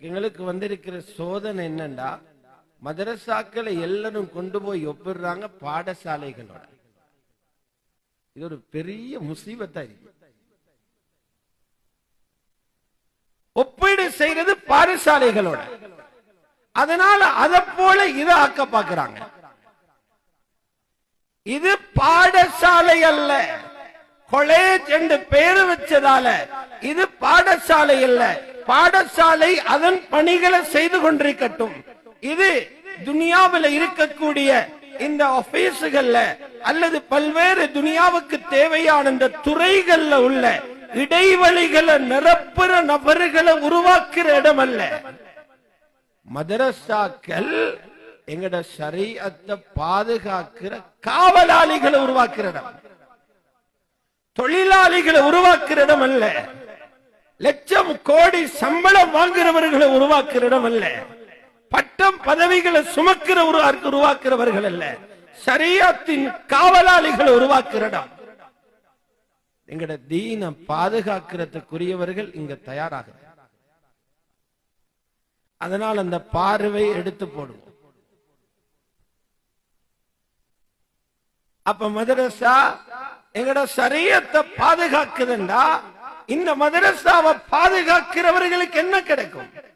எங்களுக்கு வந்திருக்கிற சோதனை என்னண்டா, மதரசாக்களை எல்லாரும் கொண்டு போய் ஒப்பிடுறாங்க பாடசாலைகளோட. இது ஒரு பெரிய முசீபத்தா இருக்கு. ஒப்பீடு செய்யறது பாடசாலைகளோட. அதனால அதை போல இதை ஆக்க பாக்குறாங்க. இது பாடசாலை அல்ல, காலேஜ் என்று பெயர் வச்சதால இது பாடசாலை அல்ல. பாடசாலை அதன் பணிகளை செய்து கொண்டிருக்கட்டும். இது துனியாவில் இருக்கக்கூடிய இந்த ஆபீஸ்கள்ல அல்லது பல்வேறு துனியாவுக்கு தேவையான இந்த துறைகள்ல உள்ள இடைவெளிகளை நிரப்புற நபர்களை உருவாக்குற இடம் அல்ல. மதரசாக்கள் எங்கட ஷரீஅத்தை பாதுகாக்கிற காவலாளிகளை உருவாக்குற இடம், தொழிலாளிகளை உருவாக்குற இடம் அல்ல. லட்சம் கோடி சம்பளம் வாங்குறவர்களை உருவாக்குற இடம் அல்ல. பட்டம் பதவிகளை சுமக்கிற உருவாக்குறவர்கள் அல்ல. ஷரீஅத்தின் காவலாளிகளை உருவாக்குற இடம். எங்கட தீன பாதுகாக்கிறதுக்குரியவர்கள் இங்க தயாராக. அதனால் அந்த பார்வை எடுத்து போடுவோம். அப்ப மதரசா எங்கட ஷரீஅத்தை பாதுகாக்குதுண்டா, இந்த மதரசாவை பாதுகாக்கிறவர்களுக்கு என்ன கிடைக்கும்?